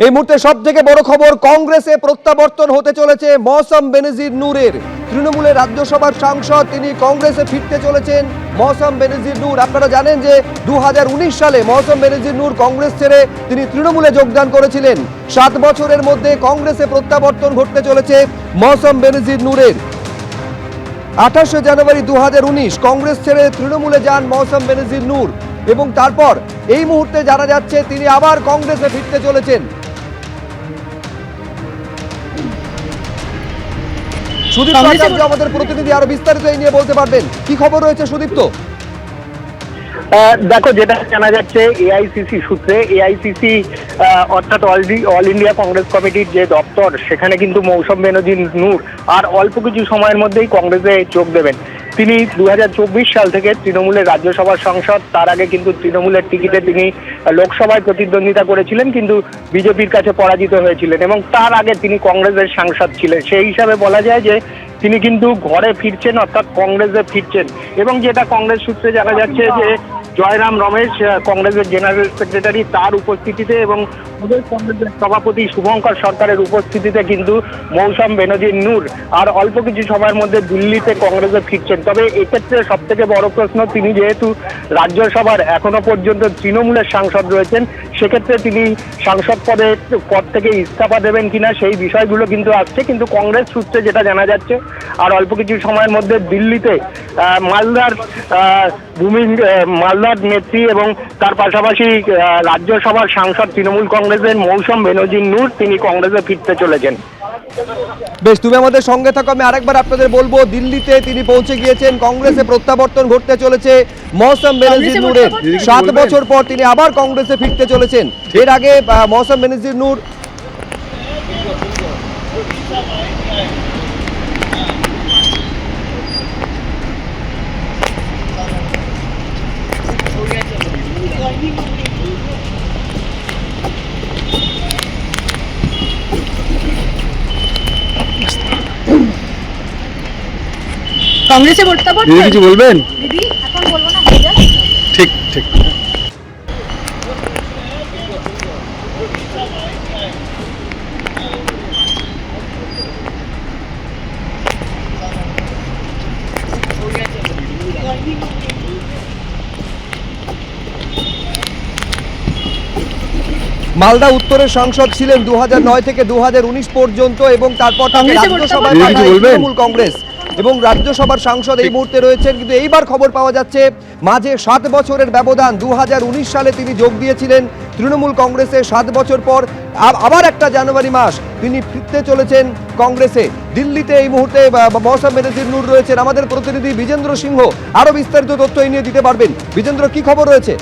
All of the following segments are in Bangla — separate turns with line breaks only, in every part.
এই মুহূর্তে সব থেকে বড় খবর, কংগ্রেসে প্রত্যাবর্তন হতে চলেছে মৌসম বেনজির নূরের। তৃণমূলের রাজ্যসভার সাংসদ, তিনি কংগ্রেসে ফিরতে চলেছেন মৌসম বেনজির নূর। আপনারা জানেন যে 2019 সালে মৌসম বেনজির নূর কংগ্রেস ছেড়ে তিনি তৃণমূলে যোগদান করেছিলেন। 7 বছরের মধ্যে কংগ্রেসে প্রত্যাবর্তন ঘটতে চলেছে মৌসম বেনজির নূরের। 28 জানুয়ারি 2019 কংগ্রেস ছেড়ে তৃণমূলে যান মৌসম বেনজির নূর এবং তারপর এই মুহূর্তে জানা যাচ্ছে তিনি আবার কংগ্রেসে ফিরতে চলেছেন। সুদীপ্ত আচার্য আমাদের প্রতিনিধি, আরো বিস্তারিত এই নিয়ে বলতে পারবেন। কি খবর রয়েছে সুদীপ্ত?
দেখো, যেটা জানা যাচ্ছে এআইসিসি সূত্রে, এআইসিসি অর্থাৎ অল ইন্ডিয়া কংগ্রেস কমিটির যে দপ্তর, সেখানে কিন্তু মৌসম বেনজির নূর আর অল্প কিছু সময়ের মধ্যেই কংগ্রেসে যোগ দেবেন। তিনি 2024 সাল থেকে তৃণমূলের রাজ্যসভার সাংসদ। তার আগে কিন্তু তৃণমূলের টিকিটে তিনি লোকসভায় প্রতিদ্বন্দ্বিতা করেছিলেন, কিন্তু বিজেপির কাছে পরাজিত হয়েছিলেন এবং তার আগে তিনি কংগ্রেসের সাংসদ ছিলেন। সেই হিসাবে বলা যায় যে তিনি কিন্তু ঘরে ফিরছেন, অর্থাৎ কংগ্রেসে ফিরছেন। এবং যেটা কংগ্রেস সূত্রে জানা যাচ্ছে যে জয়রাম রমেশ, কংগ্রেসের জেনারেল সেক্রেটারি, তার উপস্থিতিতে এবং প্রদেশ কংগ্রেসের সভাপতি শুভঙ্কর সরকারের উপস্থিতিতে কিন্তু মৌসম বেনজির নূর আর অল্প কিছু সময়ের মধ্যে দিল্লিতে কংগ্রেসে ফিরছেন। তবে এক্ষেত্রে সব থেকে বড় প্রশ্ন, তিনি যেহেতু রাজ্যসভার এখনো পর্যন্ত তৃণমূলের সাংসদ রয়েছেন, সেক্ষেত্রে তিনি সাংসদ পদ থেকে ইস্তফা দেবেন কিনা, সেই বিষয়গুলো কিন্তু আসছে। কিন্তু কংগ্রেস সূত্রে যেটা জানা যাচ্ছে, আর অল্প কিছু সময়ের মধ্যে দিল্লিতে মালদার নেত্রী এবং তার পাশাপাশি রাজ্যসভার সাংসদ তৃণমূল কংগ্রেসের মৌসম বেনজির নূর, তিনি কংগ্রেসে ফিরতে চলেছেন।
বেশ, তুমি আমাদের সঙ্গে থাকো। আমি আরেকবার আপনাদের বলবো, দিল্লিতে তিনি পৌঁছে গিয়েছেন। কংগ্রেসে প্রত্যাবর্তন ঘটতে চলেছে মৌসম বেনজির নূরের। 7 বছর পর তিনি আবার কংগ্রেসে ফিরতে চলেছেন। এর আগে মৌসম বেনজির নূর
কংগ্রেসে প্রত্যাবর্তন
দিদি কিছু বলবেন?
দিদি এখন বলবো না, হয়ে যাক।
ঠিক ঠিক।
মালদা উত্তরের সাংসদ ছিলেন 2009 থেকে 2019 পর্যন্ত এবং তারপর তাকে রাজ্যসভায় পাঠায় তৃণমূল কংগ্রেস এবং রাজ্যসভার সাংসদ এই মুহূর্তে রয়েছেন। কিন্তু এইবার খবর পাওয়া যাচ্ছে মাঝে 7 বছরের ব্যবধান। 2019 সালে তিনি যোগ দিয়েছিলেন তৃণমূল কংগ্রেসে। 7 বছর পর আবার একটা জানুয়ারি মাস তিনি ফিরতে চলেছেন কংগ্রেসে। দিল্লিতে এই মুহূর্তে মৌসম বেনজির নূর রয়েছেন। আমাদের প্রতিনিধি বিজেন্দ্র সিংহ আরো বিস্তারিত তথ্য এই নিয়ে দিতে পারবেন। বিজেন্দ্র, কি খবর রয়েছে?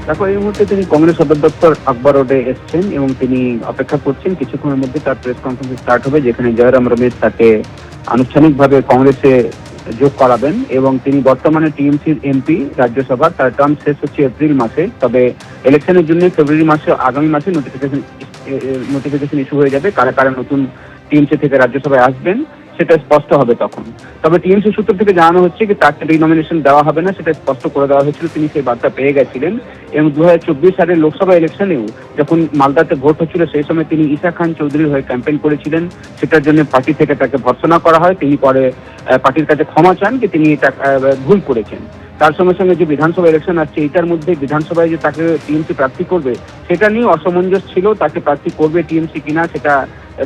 দেখো, এই মুহূর্তে তিনি কংগ্রেস সদর দপ্তর আকবর রোডে এসছেন এবং তিনি অপেক্ষা করছেন কিছুক্ষণের মধ্যে তার প্রেস কনফারেন্স স্টার্ট হবে, যেখানে জয়রাম রমেশ তাকে আনুষ্ঠানিকভাবে কংগ্রেসে যোগ করাবেন। এবং তিনি বর্তমানে টিএমসির এমপি রাজ্যসভার, তার টার্ম শেষ হচ্ছে এপ্রিল মাসে। তবে ইলেকশনের জন্য ফেব্রুয়ারি মাসে, আগামী মাসে নোটিফিকেশন ইস্যু হয়ে যাবে কারা কারা নতুন টিএমসি থেকে রাজ্যসভায় আসবেন, সেটা স্পষ্ট হবে তখন। তবে টিএমসি সূত্র থেকে জানানো হচ্ছে যে তাকে রিনমিনেশন দেওয়া হবে না, সেটা স্পষ্ট করে দেওয়া হয়েছিল। তিনি সেই বার্তা পেয়ে গেছিলেন এবং 2024 সালের লোকসভা ইলেকশনেও যখন মালদাতে ভোট হচ্ছিল, সেই সময় তিনি ঈশা খান চৌধুরীর হয়ে ক্যাম্পেইন করেছিলেন। সেটার জন্য পার্টি থেকে তাকে ভর্ৎসনা করা হয়। তিনি পরে পার্টির কাছে ক্ষমা চান যে তিনি এটা ভুল করেছেন। তার সঙ্গে সঙ্গে যে বিধানসভা ইলেকশন আসছে, এইটার মধ্যে বিধানসভায় যে তাকে টিএমসি প্রার্থী করবে, সেটা নিয়ে অসামঞ্জস্য ছিল। তাকে প্রার্থী করবে টিএমসি কিনা, সেটা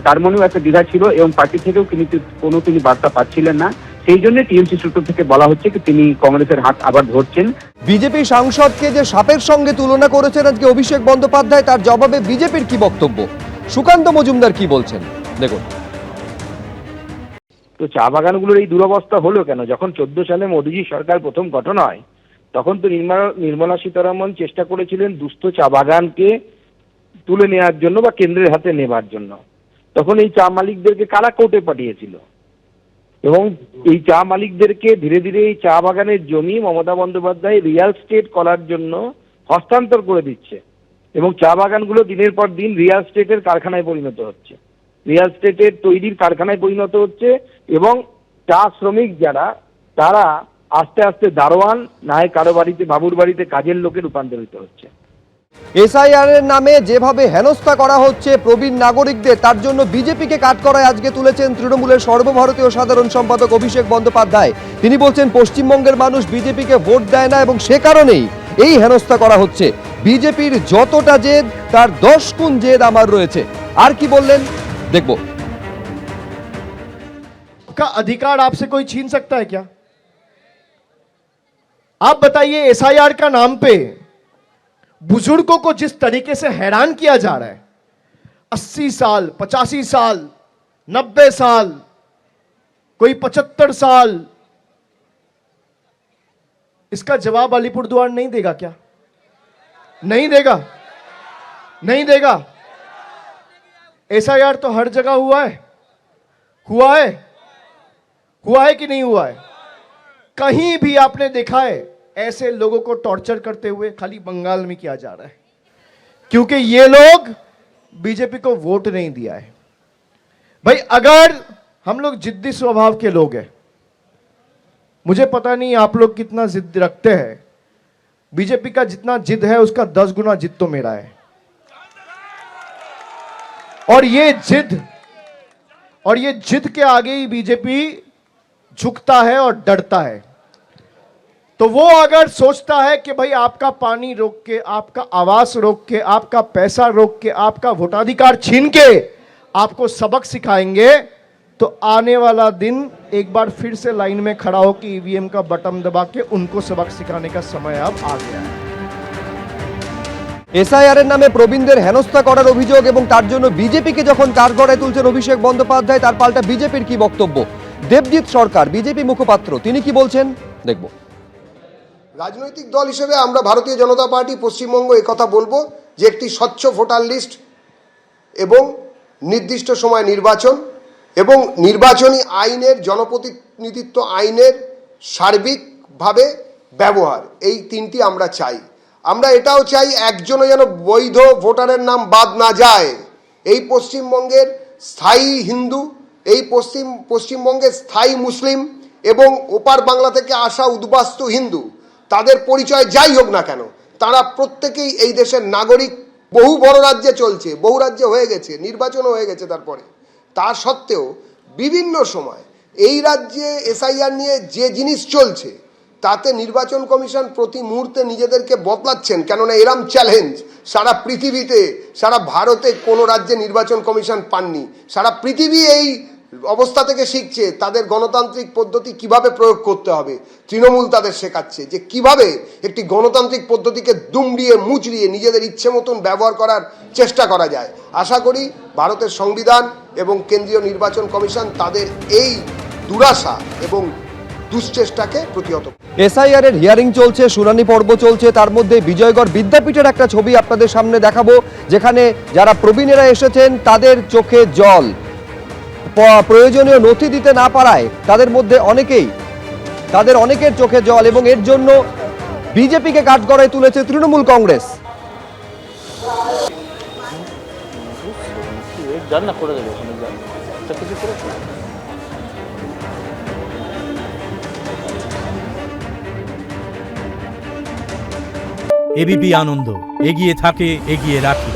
তার মনেও একটা দ্বিধা ছিল এবং পার্টি থেকেও তিনি বার্তা পাচ্ছিলেন না। সেই জন্য টিএমসি সূত্র থেকে বলা হচ্ছে যে তিনি কংগ্রেসের হাত আবার ধরছেন।
বিজেপি সাংসদকে যে সাপের সঙ্গে তুলনা করেছেন আজকে অভিষেক বন্দ্যোপাধ্যায়, তার জবাবে বিজেপির কি বক্তব্য? সুকান্ত মজুমদার কি বলছেন দেখুন।
তো চা বাগানগুলোর এই দুরবস্থা হলো কেন? যখন 14 সালে মোদীজি সরকার প্রথম গঠন হয়, তখন তো নির্মলা সীতারামন চেষ্টা করেছিলেন দুস্থ চা বাগানকে তুলে নেওয়ার জন্য বা কেন্দ্রের হাতে নেবার জন্য। তখন এই চা মালিকদেরকে কারা কোর্টে পাঠিয়েছিল এবং এই চা মালিকদেরকে ধীরে ধীরে এই চা বাগানের জমি মমতা বন্দ্যোপাধ্যায় রিয়াল স্টেট করার জন্য হস্তান্তর করে দিচ্ছে এবং চা বাগানগুলো দিনের পর দিন রিয়াল স্টেটের কারখানায় পরিণত হচ্ছে, রিয়াল স্টেটের তৈরির কারখানায় পরিণত হচ্ছে এবং চা শ্রমিক যারা, তারা আস্তে আস্তে দারোয়ান, না হয় কারো বাড়িতে বাবুর বাড়িতে কাজের লোকে রূপান্তরিত হচ্ছে।
এসআইআর এর নামে যেভাবে হেনস্থা করা হচ্ছে প্রবীণ নাগরিকদের, তার জন্য বিজেপিকে কাঠগড়ায় আজকে তুলেছেন তৃণমূলের সর্বভারতীয় সাধারণ সম্পাদক অভিষেক বন্দ্যোপাধ্যায়। তিনি বলছেন পশ্চিমবঙ্গের মানুষ বিজেপিকে ভোট দেয় না এবং সে কারণেই এই হেনস্থা করা হচ্ছে। বিজেপির যতটা জেদ তার 10 গুণ জেদ আমার রয়েছে। আর কি বললেন দেখব।
का अधिकार आपसे कोई छीन सकता है क्या? आप बताइए, एसआईआर का नाम पे बुजुर्गों को जिस तरीके से हैरान किया जा रहा है, 80 साल, 85 साल, 90 साल, कोई 75 साल, इसका जवाब अलीपुरद्वार नहीं देगा क्या? नहीं देगा, नहीं देगा। एसआईआर तो हर जगह हुआ है, हुआ है, हुआ है कि नहीं हुआ है? कहीं भी आपने देखा है ऐसे लोगों को टॉर्चर करते हुए? खाली बंगाल में किया जा रहा है, क्योंकि ये लोग बीजेपी को वोट नहीं दिया है। भाई अगर हम लोग जिद्दी स्वभाव के लोग हैं, मुझे पता नहीं आप लोग कितना जिद रखते हैं, बीजेपी का जितना जिद है उसका 10 गुना जिद तो मेरा है। और ये जिद के आगे ही बीजेपी झुकता है और डरता है। तो वो अगर सोचता है कि भाई आपका पानी रोक के, आपका आवास रोक के, आपका पैसा रोक के, आपका वोटाधिकार छीन के आपको सबक सिखाएंगे, तो आने वाला दिन एक बार फिर से लाइन में खड़ा हो कि ईवीएम का बटन दबा के उनको सबक सिखाने का समय अब आ गया है।
এসআইআর এর নামে প্রবীণদের হেনস্থা করার অভিযোগ এবং তার জন্য বিজেপিকে যখন কাঠগড়ায় তুলছেন অভিষেক বন্দ্যোপাধ্যায়, তার পাল্টা বিজেপির কি বক্তব্য? দেবজিৎ সরকার বিজেপি মুখপাত্র, তিনি কি বলছেন দেখব।
রাজনৈতিক দল হিসেবে আমরা ভারতীয় জনতা পার্টি পশ্চিমবঙ্গ একথা বলবো যে একটি স্বচ্ছ ভোটার লিস্ট এবং নির্দিষ্ট সময় নির্বাচন এবং নির্বাচনী আইনের, জনপ্রতিনিধিত্ব আইনের সার্বিকভাবে ব্যবহার, এই তিনটি আমরা চাই। আমরা এটাও চাই একজনও যেন বৈধ ভোটারের নাম বাদ না যায়। এই পশ্চিমবঙ্গের স্থায়ী হিন্দু, এই পশ্চিমবঙ্গের স্থায়ী মুসলিম এবং ওপার বাংলা থেকে আসা উদ্বাস্তু হিন্দু, তাদের পরিচয় যাই হোক না কেন, তারা প্রত্যেকেই এই দেশের নাগরিক। বহু বড় রাজ্যে চলছে, বহু রাজ্যে হয়ে গেছে, নির্বাচনও হয়ে গেছে। তারপরে তা সত্ত্বেও বিভিন্ন সময় এই রাজ্যে এসআইআর নিয়ে যে জিনিস চলছে, তাতে নির্বাচন কমিশন প্রতি মুহূর্তে নিজেদেরকে বদলাচ্ছেন। কেননা এরম চ্যালেঞ্জ সারা পৃথিবীতে, সারা ভারতে কোনো রাজ্যে নির্বাচন কমিশন পাননি। সারা পৃথিবী এই অবস্থা থেকে শিখছে তাদের গণতান্ত্রিক পদ্ধতি কিভাবে প্রয়োগ করতে হবে। তৃণমূল তাদের শেখাচ্ছে যে কিভাবে একটি গণতান্ত্রিক পদ্ধতিকে দুমড়িয়ে মুচড়িয়ে নিজেদের ইচ্ছে মতন ব্যবহার করার চেষ্টা করা যায়। আশা করি ভারতের সংবিধান এবং কেন্দ্রীয় নির্বাচন কমিশন তাদের এই দুরাশা এবং দুশ্চেষ্টাকে প্রতিহত।
এসআইআর এর হিয়ারিং চলছে, শুনানি পর্ব চলছে, তার মধ্যে বিজয়গড় বিদ্যাপীঠের একটা ছবি আপনাদের সামনে দেখাবো, যেখানে যারা প্রবীণেরা এসেছেন তাদের চোখে জল। প্রয়োজনীয় নথি দিতে না পারায় তাদের অনেকের চোখে জল, এবং এর জন্য বিজেপিকে কাঠগড়ায় তুলেছে তৃণমূল কংগ্রেস।
এবিপি আনন্দ, এগিয়ে থাকে, এগিয়ে রাখে।